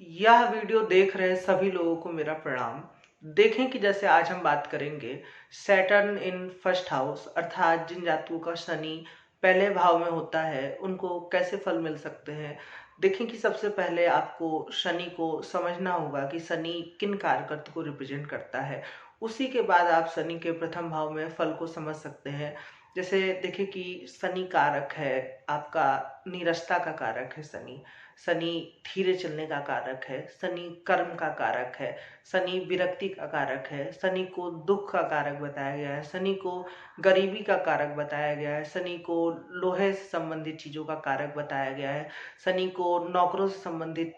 यह वीडियो देख रहे सभी लोगों को मेरा प्रणाम। देखें कि जैसे आज हम बात करेंगे सैटर्न इन फर्स्ट हाउस, अर्थात जिन जातकों का शनि पहले भाव में होता है उनको कैसे फल मिल सकते हैं। देखें कि सबसे पहले आपको शनि को समझना होगा कि शनि किन कारक को रिप्रेजेंट करता है। उसी के बाद आप शनि के प्रथम भाव में फल को समझ सकते हैं। जैसे देखें कि शनि कारक है आपका, नीरसता का कारक है शनि। शनि धीरे चलने का कारक है, शनि कर्म का कारक है, शनि विरक्ति का कारक है, शनि को दुख का कारक बताया गया है, शनि को गरीबी का कारक बताया गया है, शनि को लोहे से संबंधित चीजों का कारक बताया गया है, शनि को नौकरों से संबंधित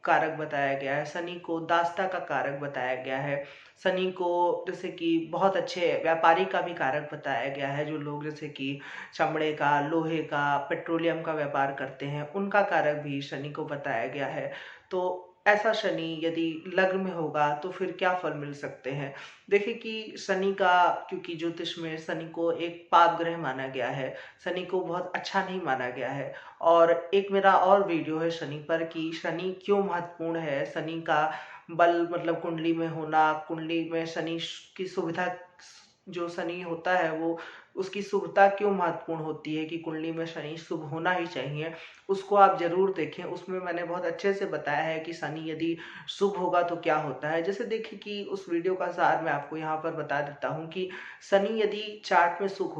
कारक बताया गया है, शनि को दासता का कारक बताया गया है, शनि को जैसे कि बहुत अच्छे व्यापारी का भी कारक बताया गया है। जो लोग जैसे कि चमड़े का, लोहे का, पेट्रोलियम का व्यापार करते हैं उनका कारक भी शनि को बताया गया है। तो ऐसा शनि यदि लग्न में होगा तो फिर क्या फल मिल सकते हैं। देखिए कि शनि का, क्योंकि ज्योतिष में शनि को एक पाप ग्रह माना गया है, शनि को बहुत अच्छा नहीं माना गया है। और एक मेरा और वीडियो है शनि पर कि शनि क्यों महत्वपूर्ण है, शनि का बल मतलब कुंडली में होना, कुंडली में शनि की सुविधा, जो शनि होता है वो उसकी शुभता क्यों महत्वपूर्ण होती है कि कुंडली में शनि शुभ होना ही चाहिए। उसको आप जरूर देखें, उसमें मैंने बहुत अच्छे से बताया है कि शनि यदि शुभ होगा तो क्या होता है। जैसे देखिए कि उस वीडियो का सार मैं आपको यहाँ पर बता देता हूँ कि शनि यदि चार्ट में शुभ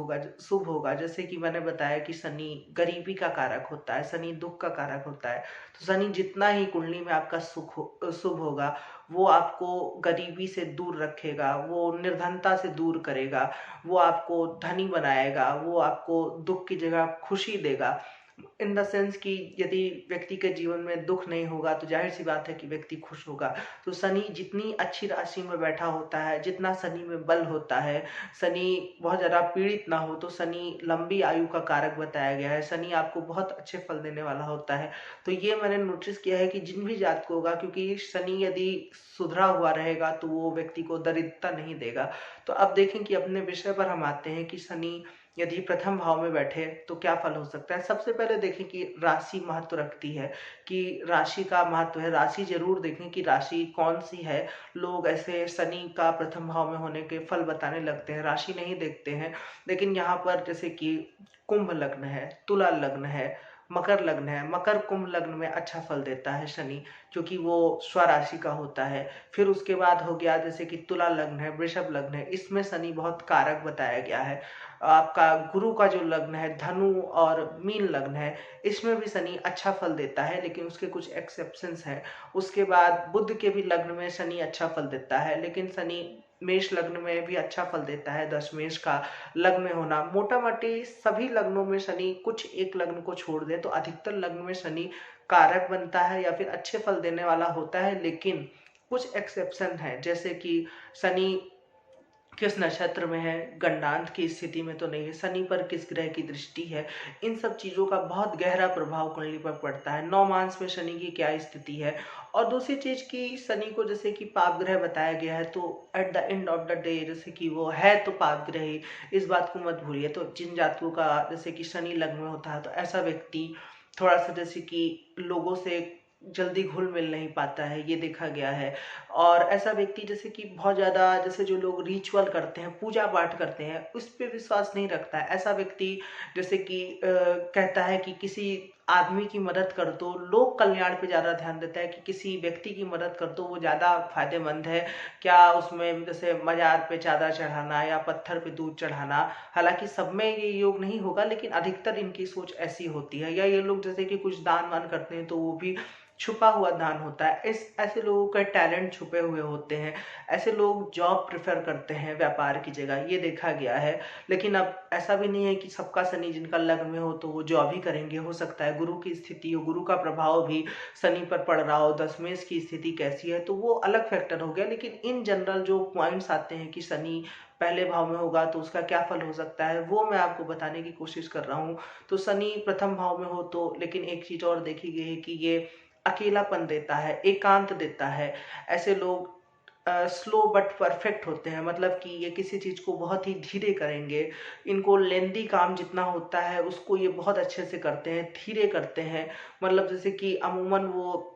होगा, जैसे कि मैंने बताया कि शनि गरीबी का कारक होता है, शनि दुख का कारक होता है। तो शनि जितना ही कुंडली में आपका शुभ होगा वो आपको गरीबी से दूर रखेगा, वो निर्धनता से दूर करेगा, वो आपको धनी बनाएगा, वो आपको दुख की जगह खुशी देगा। इन द सेंस कि यदि व्यक्ति के जीवन में दुख नहीं होगा तो जाहिर सी बात है कि व्यक्ति खुश होगा। तो शनि जितनी अच्छी राशि में बैठा होता है, जितना शनि में बल होता है, शनि बहुत ज्यादा पीड़ित ना हो तो शनि लंबी आयु का कारक बताया गया है, शनि आपको बहुत अच्छे फल देने वाला होता है। तो ये मैंने नोटिस किया है कि जिन भी जात को होगा, क्योंकि शनि यदि सुधरा हुआ रहेगा तो वो व्यक्ति को दरिद्रता नहीं देगा। तो अब देखें कि अपने विषय पर हम आते हैं कि शनि यदि प्रथम भाव में बैठे तो क्या फल हो सकता है। सबसे पहले देखें कि राशि महत्व रखती है, कि राशि का महत्व है। राशि जरूर देखें कि राशि कौन सी है। लोग ऐसे शनि का प्रथम भाव में होने के फल बताने लगते हैं, राशि नहीं देखते हैं। लेकिन यहाँ पर जैसे कि कुंभ लग्न है, तुला लग्न है, मकर लग्न है, मकर कुंभ लग्न में अच्छा फल देता है शनि, क्योंकि वो स्वराशि का होता है। फिर उसके बाद हो गया जैसे कि तुला लग्न है, वृषभ लग्न है, इसमें शनि बहुत कारक बताया गया है। आपका गुरु का जो लग्न है, धनु और मीन लग्न है, इसमें भी शनि अच्छा फल देता है, लेकिन उसके कुछ एक्सेप्शंस हैं। उसके बाद बुध के भी लग्न में शनि अच्छा फल देता है, लेकिन शनि मेष लग्न में भी अच्छा फल देता है। दशमेश का लग्न में होना, मोटा मोटी सभी लग्नों में शनि, कुछ एक लग्न को छोड़ दे तो अधिकतर लग्न में शनि कारक बनता है या फिर अच्छे फल देने वाला होता है। लेकिन कुछ एक्सेप्शन है, जैसे कि शनि किस नक्षत्र में है, गंडांत की स्थिति में तो नहीं है, शनि पर किस ग्रह की दृष्टि है, इन सब चीजों का बहुत गहरा प्रभाव कुंडली पर पड़ता है। नौ मांस में शनि की क्या स्थिति है। और दूसरी चीज की शनि को जैसे कि पाप ग्रह बताया गया है, तो at the end of the day जैसे कि वो है तो पाप ग्रह ही, इस बात को मत भूलिए। तो जिन जातकों का जैसे कि शनि लग्न में होता है तो ऐसा व्यक्ति थोड़ा सा जैसे कि लोगों से जल्दी घुल मिल नहीं पाता है, ये देखा गया है। और ऐसा व्यक्ति जैसे कि बहुत ज्यादा, जैसे जो लोग रिचुअल करते हैं, पूजा पाठ करते हैं, उस पर विश्वास नहीं रखता है। ऐसा व्यक्ति जैसे कि कहता है कि किसी आदमी की मदद कर दो, लोक कल्याण पे ज्यादा ध्यान देता है कि किसी व्यक्ति की मदद कर दो वो ज्यादा फायदेमंद है। क्या उसमें जैसे मजार पे चादर चढ़ाना या पत्थर पे दूध चढ़ाना, हालांकि सब में ये योग नहीं होगा लेकिन अधिकतर इनकी सोच ऐसी होती है। या ये लोग जैसे कि कुछ दान वान करते हैं तो वो भी छुपा हुआ दान होता है। इस ऐसे लोगों का टैलेंट छुपे हुए होते हैं। ऐसे लोग जॉब प्रेफर करते हैं व्यापार की जगह, ये देखा गया है। लेकिन अब ऐसा भी नहीं है कि सबका शनि जिनका लग्न में हो तो वो जॉब ही करेंगे। हो सकता है गुरु की स्थिति हो, गुरु का प्रभाव भी शनि पर पड़ रहा हो, दशमेश की स्थिति कैसी है तो वो अलग फैक्टर हो गया। लेकिन इन जनरल जो पॉइंट्स आते हैं कि शनि पहले भाव में होगा तो उसका क्या फल हो सकता है, वो मैं आपको बताने की कोशिश कर रहा हूँ। तो शनि प्रथम भाव में हो तो, लेकिन एक चीज और देखी गई है कि ये अकेलापन देता है, एकांत देता है। ऐसे लोग स्लो बट परफेक्ट होते हैं, मतलब कि ये किसी चीज को बहुत ही धीरे करेंगे। इनको लेंदी काम जितना होता है उसको ये बहुत अच्छे से करते हैं, धीरे करते हैं। मतलब जैसे कि अमूमन वो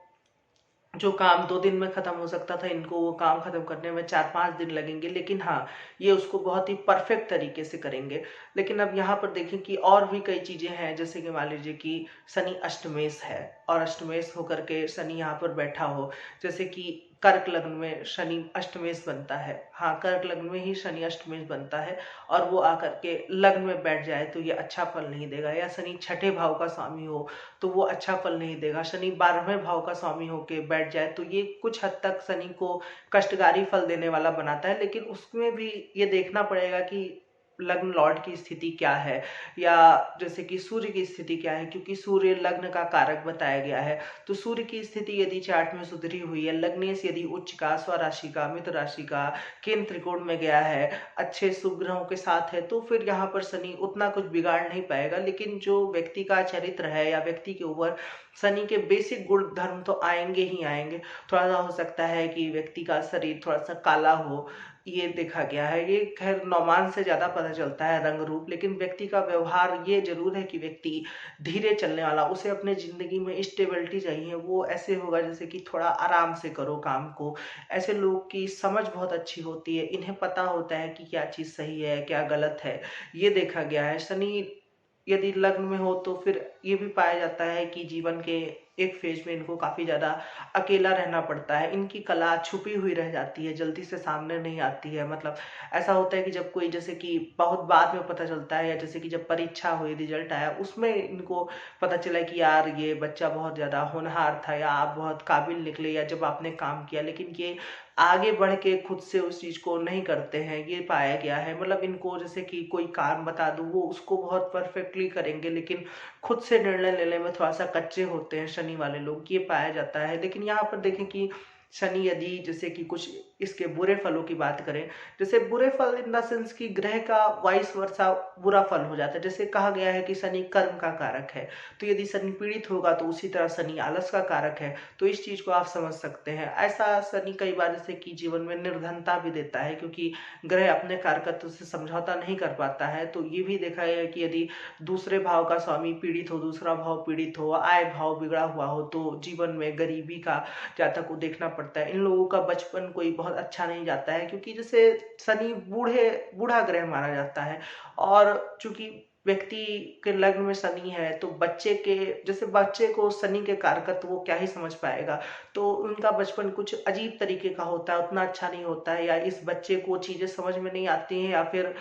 जो काम 2 दिन में खत्म हो सकता था, इनको वो काम खत्म करने में 4-5 दिन लगेंगे, लेकिन हाँ, ये उसको बहुत ही परफेक्ट तरीके से करेंगे। लेकिन अब यहाँ पर देखें कि और भी कई चीजें हैं, जैसे कि मान लीजिए कि शनि अष्टमेश है, और अष्टमेश होकर के शनि यहाँ पर बैठा हो, जैसे कि कर्क लग्न में शनि अष्टमेश बनता है। हाँ, कर्क लग्न में ही शनि अष्टमेश बनता है, और वो आकर के लग्न में बैठ जाए तो ये अच्छा फल नहीं देगा। या शनि छठे भाव का स्वामी हो तो वो अच्छा फल नहीं देगा। शनि 12वें भाव का स्वामी होके बैठ जाए तो ये कुछ हद तक शनि को कष्टकारी फल देने वाला बनाता है, लेकिन उसमें भी ये देखना पड़ेगा कि लग्न लॉर्ड की स्थिति क्या है, या जैसे कि सूर्य की स्थिति क्या है, क्योंकि सूर्य लग्न का कारक बताया गया है। तो सूर्य की स्थिति यदि चार्ट में सुधरी हुई है, लग्नेश यदि उच्च का, स्वराशि का, मित्र राशि का, केंद्र त्रिकोण में गया है, अच्छे शुभ ग्रहों के साथ है, तो फिर यहाँ पर शनि उतना कुछ बिगाड़ नहीं पाएगा। लेकिन जो व्यक्ति का चरित्र है या व्यक्ति के ऊपर शनि के बेसिक गुण धर्म तो आएंगे ही आएंगे। थोड़ा सा हो सकता है कि व्यक्ति का शरीर थोड़ा सा काला हो, ये देखा गया है। ये खैर नौमान से ज्यादा पता चलता है रंग रूप, लेकिन व्यक्ति का व्यवहार ये जरूर है कि व्यक्ति धीरे चलने वाला, उसे अपने जिंदगी में स्टेबिलिटी चाहिए। वो ऐसे होगा जैसे कि थोड़ा आराम से करो काम को। ऐसे लोग की समझ बहुत अच्छी होती है, इन्हें पता होता है कि क्या चीज सही है क्या गलत है, ये देखा गया है। शनि यदि लग्न में हो तो फिर ये भी पाया जाता है कि जीवन के एक फेज में इनको काफी ज्यादा अकेला रहना पड़ता है। इनकी कला छुपी हुई रह जाती है, जल्दी से सामने नहीं आती है। मतलब ऐसा होता है कि जब कोई, जैसे कि बहुत बाद में पता चलता है, या जैसे कि जब परीक्षा हुई, रिजल्ट आया, उसमें इनको पता चला कि यार ये बच्चा बहुत ज्यादा होनहार था, या आप बहुत काबिल निकले, या जब आपने काम किया। लेकिन ये आगे बढ़ के खुद से उस चीज को नहीं करते हैं, ये पाया गया है। मतलब इनको जैसे कि कोई काम बता दूं, वो उसको बहुत परफेक्टली करेंगे, लेकिन खुद से निर्णय लेने में थोड़ा सा कच्चे होते हैं शनि वाले लोग, ये पाया जाता है। लेकिन यहाँ पर देखें कि शनि यदि जैसे कि कुछ इसके बुरे फलों की बात करें, जैसे बुरे फल इन द सेंस कि ग्रह का वाइस वर्सा बुरा फल हो जाता है। जैसे कहा गया है कि शनि कर्म का कारक है, तो यदि शनि पीड़ित होगा तो उसी तरह शनि आलस का कारक है। तो इस चीज को आप समझ सकते हैं। ऐसा शनि कई बार जैसे कि जीवन में निर्धनता भी देता है, क्योंकि ग्रह अपने कारकत्व से समझौता नहीं कर पाता है। तो ये भी देखा है कि यदि दूसरे भाव का स्वामी पीड़ित हो, दूसरा भाव पीड़ित हो, आय भाव बिगड़ा हुआ हो, तो जीवन में गरीबी का जातक को देखना पड़ता है। इन लोगों का बचपन कोई बहुत अच्छा नहीं जाता है, क्योंकि जैसे शनि बूढ़ा ग्रह माना जाता है। और चूंकि व्यक्ति के लग्न में शनि है, तो बच्चे के, जैसे बच्चे को शनि के कारकत्व वो क्या ही समझ पाएगा। तो उनका बचपन कुछ अजीब तरीके का होता है, उतना अच्छा नहीं होता है, या इस बच्चे को चीजें समझ में नहीं आती हैं, या फिर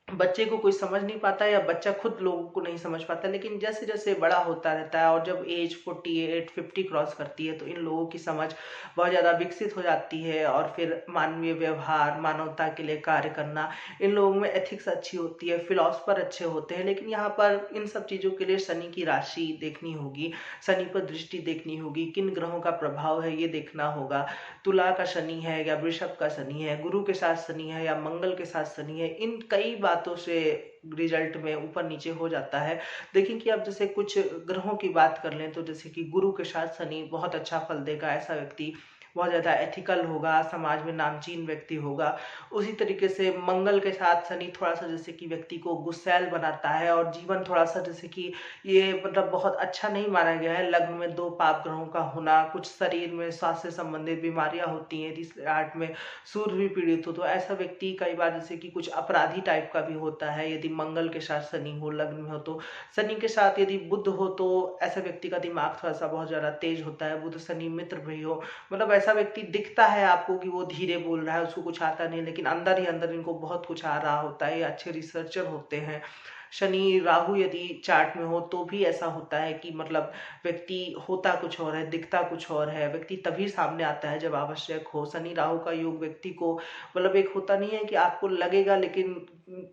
बच्चे को कोई समझ नहीं पाता, या बच्चा खुद लोगों को नहीं समझ पाता। लेकिन जैसे जैसे बड़ा होता रहता है, और जब एज 48-50 क्रॉस करती है, तो इन लोगों की समझ बहुत ज़्यादा विकसित हो जाती है, और फिर मानवीय व्यवहार, मानवता के लिए कार्य करना, इन लोगों में एथिक्स अच्छी होती है, फिलोसफर अच्छे होते हैं। लेकिन यहाँ पर इन सब चीज़ों के लिए शनि की राशि देखनी होगी, शनि पर दृष्टि देखनी होगी, किन ग्रहों का प्रभाव है ये देखना होगा। तुला का शनि है या वृषभ का शनि है, गुरु के साथ शनि है या मंगल के साथ शनि है, इन कई बातों से रिजल्ट में ऊपर नीचे हो जाता है। देखिए कि अब जैसे कुछ ग्रहों की बात कर लें, तो जैसे कि गुरु के साथ शनि बहुत अच्छा फल देगा। ऐसा व्यक्ति बहुत ज्यादा एथिकल होगा, समाज में नामचीन व्यक्ति होगा। उसी तरीके से मंगल के साथ शनि थोड़ा सा जैसे कि व्यक्ति को गुस्सैल बनाता है, और जीवन थोड़ा सा जैसे कि ये मतलब बहुत अच्छा नहीं माना गया है। लग्न में 2 पाप ग्रहों का होना, कुछ शरीर में स्वास्थ्य से संबंधित बीमारियां होती हैं, जिस आर्ट में सूर्य भी पीड़ित हो, तो ऐसा व्यक्ति कई बार जैसे कि कुछ अपराधी टाइप का भी होता है। यदि मंगल के साथ शनि हो, लग्न में हो, तो शनि के साथ यदि बुध हो, तो ऐसा व्यक्ति का दिमाग थोड़ा सा बहुत ज्यादा तेज होता है। बुध शनि मित्र भी हो, मतलब ऐसा व्यक्ति दिखता है आपको कि वो धीरे बोल रहा है, उसको कुछ आता नहीं, लेकिन अंदर ही अंदर इनको बहुत कुछ आ रहा होता है। ये अच्छे रिसर्चर होते हैं। शनि राहु यदि चार्ट में हो तो भी ऐसा होता है कि मतलब व्यक्ति होता कुछ और है, दिखता कुछ और है। व्यक्ति तभी सामने आता है जब आवश्यक हो। शनि राहु का योग व्यक्ति को, मतलब एक होता नहीं है कि आपको लगेगा लेकिन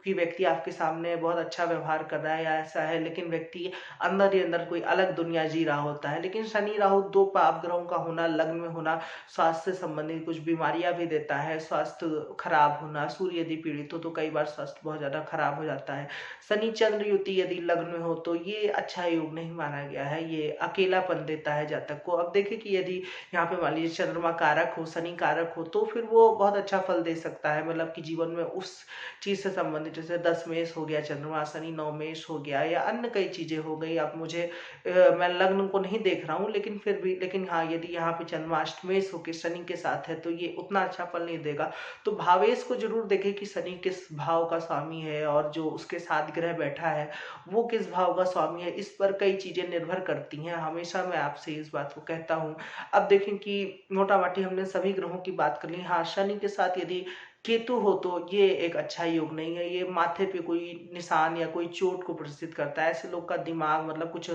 कि व्यक्ति आपके सामने बहुत अच्छा व्यवहार कर रहा है या ऐसा है, लेकिन व्यक्ति अंदर ही अंदर कोई अलग दुनिया जी रहा होता है। लेकिन शनि राहु 2 पाप ग्रहों का होना, लग्न में होना, स्वास्थ्य से संबंधित कुछ बीमारियां भी देता है। स्वास्थ्य खराब होना, सूर्य यदि पीड़ित हो तो कई बार स्वास्थ्य बहुत ज्यादा खराब हो जाता है। शनि चंद्र युति यदि लग्न में हो तो ये अच्छा योग नहीं माना गया है, ये अकेलापन देता है जातक को। अब देखिए कि यदि यहाँ पे मान लीजिए चंद्रमा कारक हो, शनि कारक हो, तो फिर वो बहुत अच्छा फल दे सकता है। मतलब कि जीवन में उस चीज से संबंधित, जैसे 10 मेष हो गया चंद्रमा, शनि 9 मेष हो गया, या अन्य कई चीजें हो गई। अब मुझे मैं लग्न को नहीं देख रहा हूँ, लेकिन फिर भी, लेकिन हाँ, यदि यहाँ पे चंद्रमा अष्टमेश होकर शनि के साथ है तो ये उतना अच्छा फल नहीं देगा। तो भावेश को जरूर देखें कि शनि किस भाव का स्वामी है, और जो उसके साथ ग्रह बैठा है वो किस भाव का स्वामी है। इस पर कई चीजें निर्भर करती हैं, हमेशा मैं आपसे इस बात को कहता हूँ। अब देखें कि मोटा माटी हमने सभी ग्रहों की बात कर ली। हाँ, शनि के साथ यदि केतु हो तो ये एक अच्छा योग नहीं है। ये माथे पे कोई निशान या कोई चोट को प्रदर्शित करता है। ऐसे लोग का दिमाग मतलब कुछ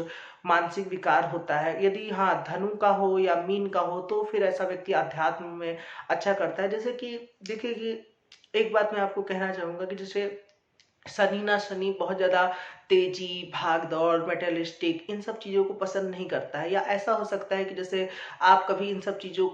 मानसिक विकार होता है। यदि हाँ, धनु का हो या मीन का हो तो फिर ऐसा व्यक्ति अध्यात्म में अच्छा करता है। जैसे कि देखिए कि एक बात मैं आपको कहना चाहूंगा कि जैसे शनि बहुत ज्यादा तेजी, भाग दौड़, मेटेलिस्टिक, इन सब चीजों को पसंद नहीं करता है। या ऐसा हो सकता है कि जैसे आप कभी इन सब चीजों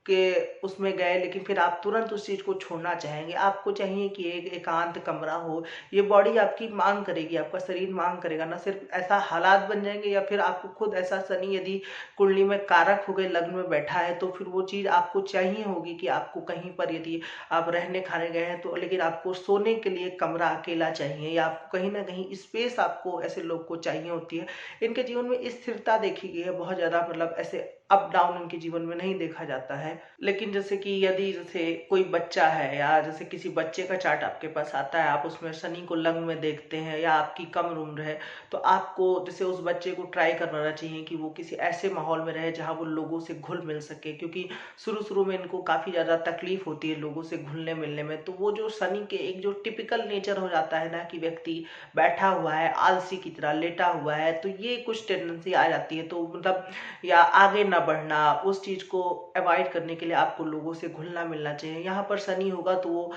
के उसमें गए, लेकिन फिर आप तुरंत उस चीज को छोड़ना चाहेंगे। आपको चाहिए कि एक एकांत कमरा हो। ये बॉडी आपकी मांग करेगी, आपका शरीर मांग करेगा। ना सिर्फ ऐसा हालात बन जाएंगे, या फिर आपको खुद ऐसा शनि यदि कुंडली में कारक हो गए, लग्न में बैठा है, तो फिर वो चीज आपको चाहिए होगी कि आपको कहीं पर यदि आप रहने खाने गए हैं तो, लेकिन आपको सोने के लिए कमरा अकेला चाहिए, या आपको कहीं ना कहीं स्पेस आपको ऐसे लोग को चाहिए होती है। इनके जीवन में स्थिरता देखी गई है बहुत ज्यादा, मतलब ऐसे अप डाउन उनके जीवन में नहीं देखा जाता है। लेकिन जैसे कि यदि जैसे कोई बच्चा है, या जैसे किसी बच्चे का चार्ट आपके पास आता है, आप उसमें शनि को लग्न में देखते हैं, या आपकी कम उम्र है, तो आपको जैसे उस बच्चे को ट्राई करवाना चाहिए कि वो किसी ऐसे माहौल में रहे जहाँ वो लोगों से घुल मिल सके। क्योंकि शुरू शुरू में इनको काफी ज्यादा तकलीफ होती है लोगों से घुलने मिलने में। तो वो जो शनि के एक जो टिपिकल नेचर हो जाता है ना, कि व्यक्ति बैठा हुआ है, आलसी की तरह लेटा हुआ है, तो ये कुछ टेंडेंसी आ जाती है। तो मतलब, या आगे ना बढ़ना, उस चीज को अवॉइड करने के लिए आपको लोगों से घुलना मिलना चाहिए। यहाँ पर शनि होगा तो वो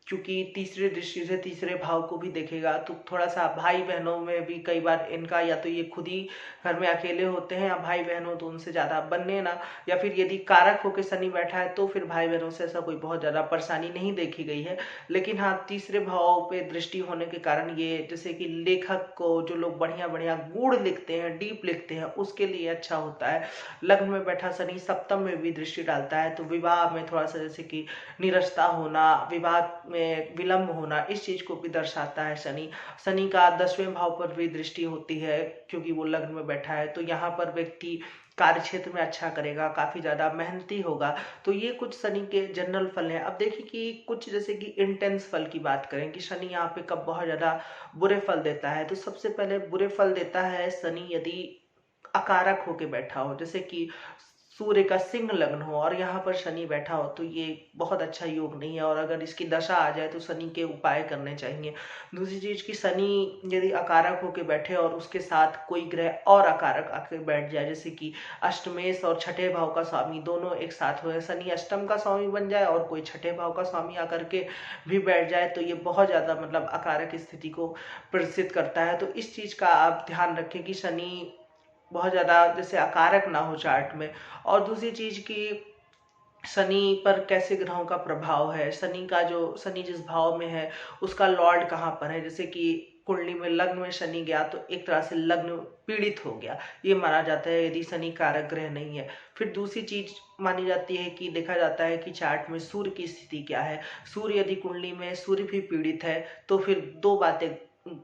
क्योंकि तीसरे दृष्टि से तीसरे भाव को भी देखेगा, तो थोड़ा सा भाई बहनों में भी कई बार इनका, या तो ये खुद ही घर में अकेले होते हैं, या भाई बहन हो तो उनसे ज्यादा बनने ना, या फिर यदि कारक होकर शनि बैठा है तो फिर भाई बहनों से ऐसा कोई बहुत ज्यादा परेशानी नहीं देखी गई है। लेकिन हाँ, तीसरे भाव पे दृष्टि होने के कारण ये, जैसे कि लेखक को, जो लोग बढ़िया बढ़िया गूढ़ लिखते हैं, डीप लिखते हैं, उसके लिए अच्छा होता है। लग्न में बैठा शनि सप्तम में भी दृष्टि डालता है, तो विवाह में थोड़ा सा जैसे कि निरस्ता होना, विवाह में विलंब होना, इस चीज को भी दर्शाता है शनि। शनि का 10वें भाव पर भी दृष्टि होती है, क्योंकि वो लग्न में बैठा है। तो यहाँ पर व्यक्ति कार्य क्षेत्र में अच्छा करेगा, काफी ज्यादा मेहनती होगा। तो ये कुछ शनि के जनरल फल हैं। अब देखिए कि कुछ जैसे कि इंटेंस फल की बात करें कि शनि यहाँ पे कब बहुत ज्यादा बुरे फल देता है, तो सबसे पहले बुरे फल देता है शनि यदि अकारक होके बैठा हो। जैसे कि सूर्य का सिंह लग्न हो और यहाँ पर शनि बैठा हो, तो ये बहुत अच्छा योग नहीं है। और अगर इसकी दशा आ जाए तो शनि के उपाय करने चाहिए। दूसरी चीज कि शनि यदि अकारक होके बैठे और उसके साथ कोई ग्रह और अकारक आके बैठ जाए, जैसे कि अष्टमेश और छठे भाव का स्वामी दोनों एक साथ हुए, शनि अष्टम का स्वामी बन जाए और कोई छठे भाव का स्वामी आकर के भी बैठ जाए, तो ये बहुत ज्यादा मतलब अकारक स्थिति को प्रदर्शित करता है। तो इस चीज का आप ध्यान रखें कि शनि बहुत ज्यादा जैसे अकारक ना हो चार्ट में। और दूसरी चीज की, शनि पर कैसे ग्रहों का प्रभाव है, शनि का जो, शनि जिस भाव में है उसका लॉर्ड कहाँ पर है। जैसे कि कुंडली में लग्न में शनि गया तो एक तरह से लग्न पीड़ित हो गया, ये माना जाता है यदि शनि कारक ग्रह नहीं है। फिर दूसरी चीज मानी जाती है कि देखा जाता है कि चार्ट में सूर्य की स्थिति क्या है। सूर्य यदि कुंडली में सूर्य भी पीड़ित है तो फिर दो बातें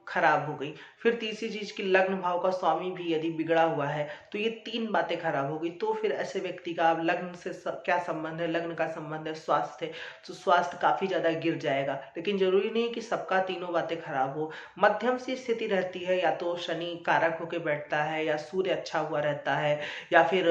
खराब हो गई। फिर तीसरी चीज की, लग्न भाव का स्वामी भी यदि बिगड़ा हुआ है तो ये तीन बातें खराब हो गई। तो फिर ऐसे व्यक्ति का लग्न से क्या संबंध है, लग्न का संबंध है स्वास्थ्य, तो स्वास्थ्य काफी ज्यादा गिर जाएगा। लेकिन जरूरी नहीं कि सबका तीनों बातें खराब हो, मध्यम सी स्थिति रहती है। या तो शनि कारक होकर बैठता है, या सूर्य अच्छा हुआ रहता है, या फिर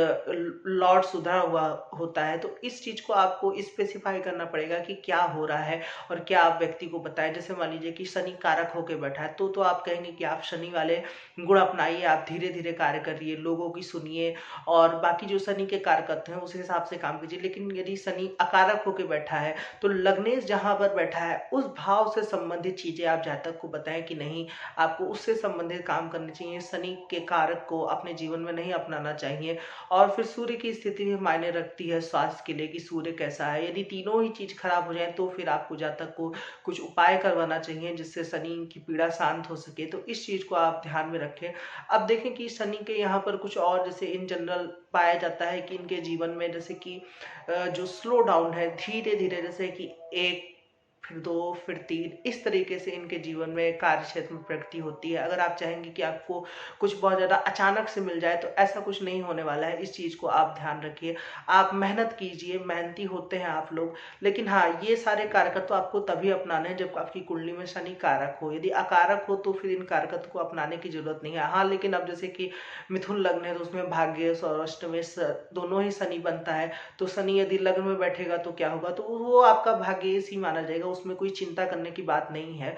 लॉर्ड सुधरा हुआ होता है। तो इस चीज को आपको स्पेसिफाई करना पड़ेगा कि क्या हो रहा है और क्या आप व्यक्ति को बताएं। जैसे मान लीजिए कि शनि कारक होकर बैठा है, तो आप कहेंगे कि आप शनि वाले गुण अपनाइए, आप धीरे धीरे कार्य करिए, लोगों की सुनिए, और बाकी जो शनि के कारकत्व हैं उस हिसाब से काम कीजिए। लेकिन यदि शनि अकारक होकर बैठा है तो लग्नेश जहां पर बैठा है उस भाव से संबंधित चीजें आप जातक को बताएं कि नहीं, आपको उससे संबंधित काम करने चाहिए, शनि के कारक को अपने जीवन में नहीं अपनाना चाहिए। और फिर सूर्य की स्थिति भी मायने रखती है स्वास्थ्य के लिए कि सूर्य कैसा है। यदि तीनों ही चीज खराब हो जाए तो फिर आपको जातक को कुछ उपाय करवाना चाहिए जिससे शनि की पीड़ा शांत हो सके। तो इस चीज को आप ध्यान में रखें। अब देखें कि शनि के यहाँ पर कुछ और जैसे इन जनरल पाया जाता है कि इनके जीवन में जैसे कि जो स्लो डाउन है, धीरे धीरे, जैसे कि एक फिर 2, फिर 3, इस तरीके से इनके जीवन में कार्य क्षेत्र में प्रगति होती है। अगर आप चाहेंगे कि आपको कुछ बहुत ज़्यादा अचानक से मिल जाए तो ऐसा कुछ नहीं होने वाला है, इस चीज़ को आप ध्यान रखिए। आप मेहनत कीजिए, मेहनती होते हैं आप लोग, लेकिन हाँ, ये सारे कारकत्व आपको तभी अपनाने हैं जब आपकी कुंडली में शनि कारक हो। यदि अकारक हो तो फिर इन कारकत्व को अपनाने की जरूरत नहीं है। हाँ, लेकिन अब जैसे कि मिथुन लग्न है तो उसमें भाग्य और अष्टमेश दोनों ही शनि बनता है, तो शनि यदि लग्न में बैठेगा तो क्या होगा, तो वो आपका भाग्य ही माना जाएगा, उसमें कोई चिंता करने की बात नहीं है।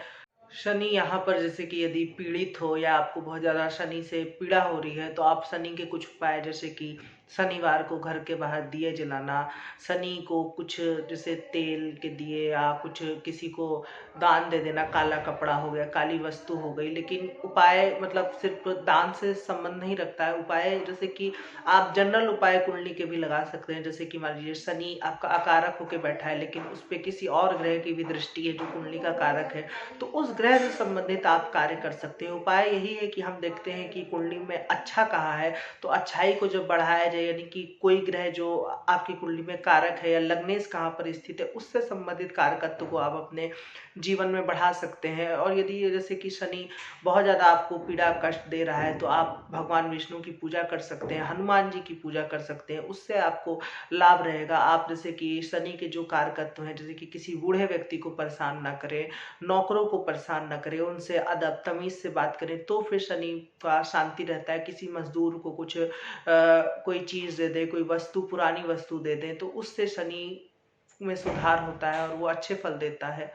शनि यहाँ पर जैसे कि यदि पीड़ित हो या आपको बहुत ज़्यादा शनि से पीड़ा हो रही है तो आप शनि के कुछ उपाय, जैसे कि शनिवार को घर के बाहर दिए जलाना, शनि को कुछ जैसे तेल के दिए या कुछ किसी को दान दे देना, काला कपड़ा हो गया, काली वस्तु हो गई। लेकिन उपाय मतलब सिर्फ दान से संबंध नहीं रखता है। उपाय जैसे कि आप जनरल उपाय कुंडली के भी लगा सकते हैं। जैसे कि मान लीजिए शनि आपका अकारक होकर बैठा है लेकिन उस पर किसी और ग्रह की भी दृष्टि है जो कुंडली का कारक है, तो उस ग्रह से संबंधित आप कार्य कर सकते हैं। उपाय यही है कि हम देखते हैं कि कुंडली में अच्छा कहाँ है, तो अच्छाई को जब बढ़ाया जाए, यानी कि कोई ग्रह जो आपकी कुंडली में कारक है या लग्नेश कहाँ पर स्थित है, उससे संबंधित कारकत्व को आप अपने जीवन में बढ़ा सकते हैं। और यदि जैसे कि शनि बहुत ज़्यादा आपको पीड़ा कष्ट दे रहा है तो आप भगवान विष्णु की पूजा कर सकते हैं, हनुमान जी की पूजा कर सकते हैं, उससे आपको लाभ रहेगा। आप जैसे कि शनि के जो कारकत्व हैं, जैसे कि किसी बूढ़े व्यक्ति को परेशान ना करें, नौकरों को परेशान ना करें, उनसे अदब तमीज से बात करें, तो फिर शनि का शांति रहता है। किसी मजदूर को कुछ कोई चीज दे दे, कोई वस्तु, पुरानी वस्तु दे दें, तो उससे शनि में सुधार होता है और वो अच्छे फल देता है।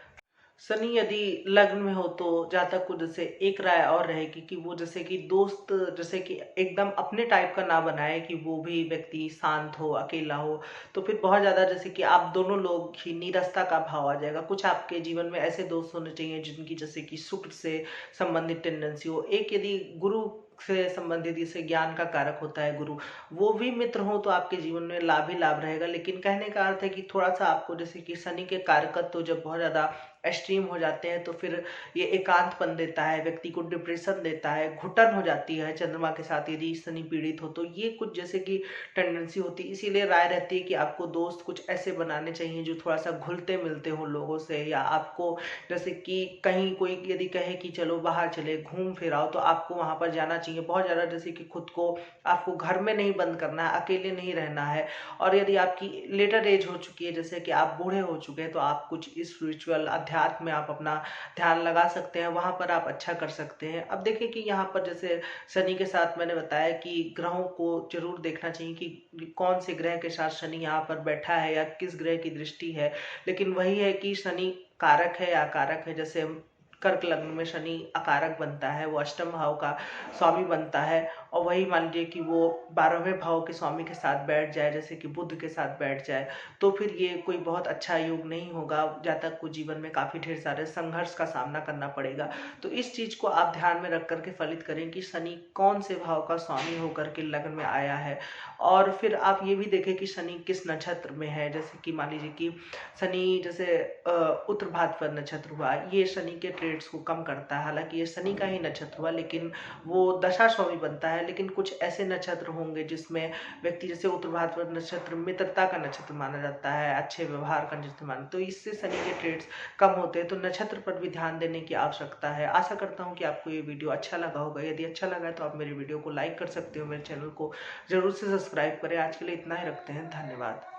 शनि यदि लग्न में हो तो जातक को जैसे एक राय और रहेगी कि वो जैसे कि दोस्त जैसे कि एकदम अपने टाइप का ना बनाए, कि वो भी व्यक्ति शांत हो, अकेला हो, तो फिर बहुत ज्यादा जैसे कि आप दोनों लोग ही नीरसता का भाव आ जाएगा। कुछ आपके जीवन में ऐसे दोस्त होने चाहिए जिनकी जैसे कि शुक्र से संबंधित टेंडेंसी हो। एक यदि गुरु से संबंधित, जैसे ज्ञान का कारक होता है गुरु, वो भी मित्र हो तो आपके जीवन में लाभ ही लाभ रहेगा। लेकिन कहने का अर्थ है कि थोड़ा सा आपको जैसे कि शनि के कारकत्व तो जब बहुत ज्यादा एक्सट्रीम हो जाते हैं तो फिर ये एकांतपन देता है, व्यक्ति को डिप्रेशन देता है, घुटन हो जाती है चंद्रमा के साथ यदि शनि पीड़ित हो, तो ये कुछ जैसे कि टेंडेंसी होती है। इसीलिए राय रहती है कि आपको दोस्त कुछ ऐसे बनाने चाहिए जो थोड़ा सा घुलते मिलते हो लोगों से, या आपको जैसे कि कहीं कोई यदि कहे कि चलो बाहर चले, घूम फिर आओ, तो आपको वहां पर जाना चाहिए। बहुत ज्यादा जैसे कि खुद को आपको घर में नहीं बंद करना है, अकेले नहीं रहना है। और यदि आपकी लेटर एज हो चुकी है, जैसे कि आप बूढ़े हो चुके हैं, तो आप कुछ स्पिरिचुअल अध्यात्म में आप अपना ध्यान लगा सकते हैं, वहां पर आप अच्छा कर सकते हैं। अब देखिए कि यहाँ पर जैसे शनि के साथ मैंने बताया कि ग्रहों को जरूर देखना चाहिए कि कौन से ग्रह के साथ शनि यहाँ पर बैठा है या किस ग्रह की दृष्टि है। लेकिन वही है कि शनि कारक है या अकारक है। जैसे कर्क लग्न में शनि अकारक बनता है, वो अष्टम भाव का स्वामी बनता है, और वही मान लीजिए कि वो 12वें भाव के स्वामी के साथ बैठ जाए, जैसे कि बुध के साथ बैठ जाए, तो फिर ये कोई बहुत अच्छा योग नहीं होगा। जातक को जीवन में काफी ढेर सारे संघर्ष का सामना करना पड़ेगा। तो इस चीज को आप ध्यान में रख करके फलित करें कि शनि कौन से भाव का स्वामी होकर के लग्न में आया है। और फिर आप ये भी देखें कि शनि किस नक्षत्र में है। जैसे कि मान लीजिए कि शनि जैसे उत्तर भाद्रपद नक्षत्र हुआ, ये शनि के ट्रेड्स को कम करता है। हालांकि ये शनि का ही नक्षत्र हुआ लेकिन वो दशा स्वामी बनता है। लेकिन कुछ ऐसे नक्षत्र होंगे जिसमें व्यक्ति, जैसे उत्तर भाद्रपद नक्षत्र मित्रता का नक्षत्र माना जाता है, अच्छे व्यवहार का नक्षत्र माना, तो इससे शनि के ट्रेड्स कम होते हैं। तो नक्षत्र पर भी ध्यान देने की आवश्यकता है। आशा करता हूँ कि आपको ये वीडियो अच्छा लगा होगा। यदि अच्छा लगा है तो आप मेरे वीडियो को लाइक कर सकते हो, मेरे चैनल को जरूर से सब्सक्राइब करें। आज के लिए इतना ही रखते हैं, धन्यवाद।